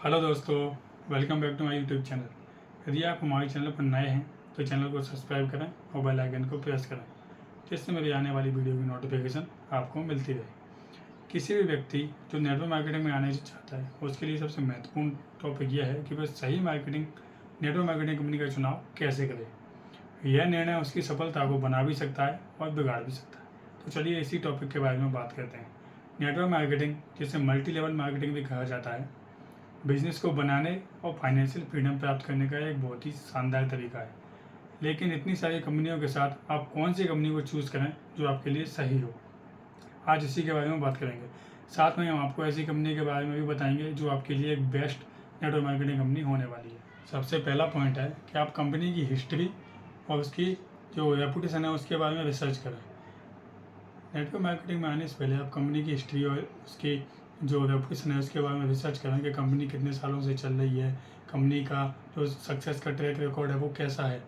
Hello दोस्तों, welcome back to my YouTube channel. यदि आप हमारे चैनल पर नए हैं तो चैनल को सब्सक्राइब करें और बेल आइकन को प्रेस करें, जिससे मेरी आने वाली वीडियो की नोटिफिकेशन आपको मिलती रहे। किसी भी व्यक्ति जो नेटवर्क मार्केटिंग में आने से चाहता है उसके लिए सबसे महत्वपूर्ण टॉपिक यह है कि वह सही नेटवर्क मार्केटिंग कंपनी का चुनाव कैसे करे। यह निर्णय उसकी सफलता को बना भी सकता है और बिगाड़ भी सकता है। तो चलिए इसी टॉपिक के बारे में बात करते हैं। नेटवर्क मार्केटिंग, जिसे मल्टी लेवल मार्केटिंग भी कहा जाता है, बिजनेस को बनाने और फाइनेंशियल फ्रीडम प्राप्त करने का एक बहुत ही शानदार तरीका है। लेकिन इतनी सारी कंपनियों के साथ आप कौन सी कंपनी को चूज़ करें जो आपके लिए सही हो, आज इसी के बारे में बात करेंगे। साथ में हम आपको ऐसी कंपनी के बारे में भी बताएंगे जो आपके लिए एक बेस्ट नेटवर्क मार्केटिंग कंपनी होने वाली है। सबसे पहला पॉइंट है कि आप कंपनी की हिस्ट्री और उसकी जो रेपुटेशन है उसके बारे में रिसर्च करें। नेटवर्क मार्केटिंग में आने से पहले आप कंपनी की हिस्ट्री और उसकी जो रेपुटेशन है उसके बारे में रिसर्च करें कि कंपनी कितने सालों से चल रही है, कंपनी का जो सक्सेस का ट्रैक रिकॉर्ड है वो कैसा है,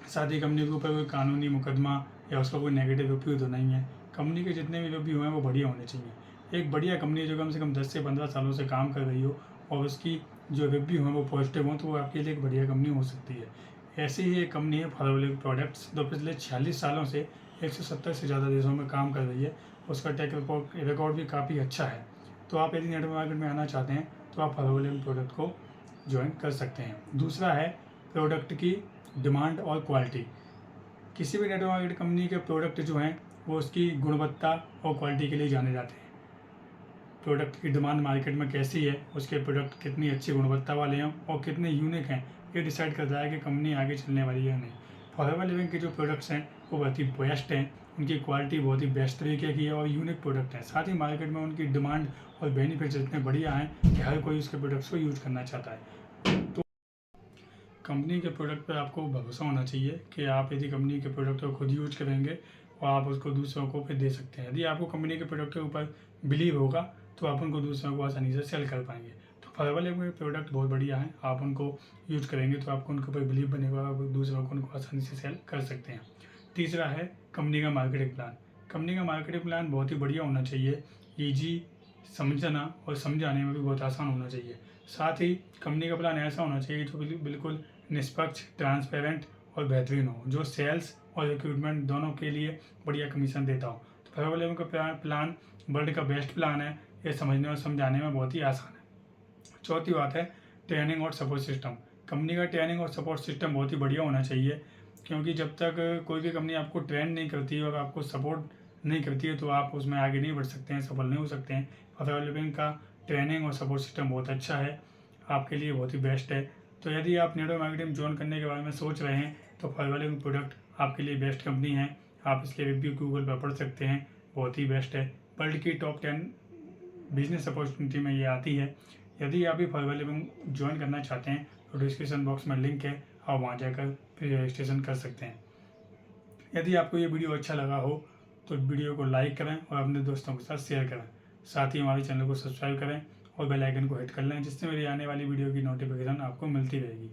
साथ ही कंपनी के ऊपर कोई कानूनी मुकदमा या उसका कोई नेगेटिव रिव्यू तो नहीं है। कंपनी के जितने भी रिव्यू हैं वो बढ़िया होने चाहिए। एक बढ़िया कंपनी जो कम से कम 10 से 15 सालों से काम कर रही हो और उसकी जो रिव्यू हैं वो पॉजिटिव हों तो वो आपके लिए एक बढ़िया कंपनी हो सकती है। ऐसी ही एक कंपनी है फॉरवर्लिंग प्रोडक्ट्स, जो पिछले 46 सालों से 170 से ज़्यादा देशों में काम कर रही है। उसका टेक रिकॉर्ड भी काफ़ी अच्छा है। तो आप यदि नेटवर्क मार्केट में आना चाहते हैं तो आप फॉरवर्लिंग प्रोडक्ट को ज्वाइन कर सकते हैं। दूसरा है प्रोडक्ट की डिमांड और क्वालिटी। किसी भी नेटवर्क मार्केट कंपनी के प्रोडक्ट जो हैं वो उसकी गुणवत्ता और क्वालिटी के लिए जाने जाते हैं। प्रोडक्ट की डिमांड मार्केट में कैसी है, उसके प्रोडक्ट कितनी अच्छी गुणवत्ता वाले हैं और कितने यूनिक हैं, ये डिसाइड करता है कि कंपनी आगे चलने वाली है या नहीं। फॉरएवर लिविंग के जो प्रोडक्ट्स हैं वो बहुत ही बेस्ट हैं, उनकी क्वालिटी बहुत ही बेस्ट तरीके की है और यूनिक प्रोडक्ट हैं। साथ ही मार्केट में उनकी डिमांड और बेनिफिट्स इतने बढ़िया हैं कि हर कोई उसके प्रोडक्ट्स को यूज करना चाहता है। तो कंपनी के प्रोडक्ट पर आपको भरोसा होना चाहिए कि आप यदि कंपनी के प्रोडक्ट को खुद यूज करेंगे और आप उसको दूसरों को फिर दे सकते हैं। यदि आपको कंपनी के प्रोडक्ट के ऊपर बिलीव होगा तो आप उनको दूसरों को आसानी से सेल कर पाएंगे। तो फॉरएवर लिविंग के प्रोडक्ट बहुत बढ़िया हैं, आप उनको यूज करेंगे तो आपको उनके ऊपर बिलीव बनेगा, आप दूसरों को उनको आसानी से सेल कर सकते हैं। तीसरा है कंपनी का मार्केटिंग प्लान। कंपनी का मार्केटिंग प्लान बहुत ही बढ़िया होना चाहिए, ईजी समझना और समझाने में भी बहुत आसान होना चाहिए। साथ ही कंपनी का प्लान ऐसा होना चाहिए जो बिल्कुल निष्पक्ष, ट्रांसपेरेंट और बेहतरीन हो, जो सेल्स और रिक्रूटमेंट दोनों के लिए बढ़िया कमीशन देता हो। तो फॉरएवर लिविंग का प्लान वर्ल्ड का बेस्ट प्लान है, ये समझने और समझाने में बहुत ही आसान है। चौथी बात है ट्रेनिंग और सपोर्ट सिस्टम। कंपनी का ट्रेनिंग और सपोर्ट सिस्टम बहुत ही बढ़िया होना चाहिए, क्योंकि जब तक कोई भी कंपनी आपको ट्रेन नहीं करती और आपको सपोर्ट नहीं करती है तो आप उसमें आगे नहीं बढ़ सकते हैं, सफल नहीं हो सकते हैं। फॉरएवर लिविंग का ट्रेनिंग और सपोर्ट सिस्टम बहुत अच्छा है, आपके लिए बहुत ही बेस्ट है। तो यदि आप नेटवर्क मार्केटिंग ज्वाइन करने के बारे में सोच रहे हैं तो फॉरएवर लिविंग प्रोडक्ट आपके लिए बेस्ट कंपनी है। आप इसके रिव्यू गूगल पर पढ़ सकते हैं, बहुत ही बेस्ट है। वर्ल्ड की टॉप 10 बिजनेस अपॉर्चुनिटी में ये आती है। यदि आप भी फॉरएवर लिविंग ज्वाइन करना चाहते हैं तो डिस्क्रिप्शन बॉक्स में लिंक है, आप वहाँ जाकर फिर रजिस्ट्रेशन कर सकते हैं। यदि आपको ये वीडियो अच्छा लगा हो तो वीडियो को लाइक करें और अपने दोस्तों के साथ शेयर करें। साथ ही हमारे चैनल को सब्सक्राइब करें और बेल आइकन को हिट कर लें, जिससे मेरी आने वाली वीडियो की नोटिफिकेशन आपको मिलती रहेगी।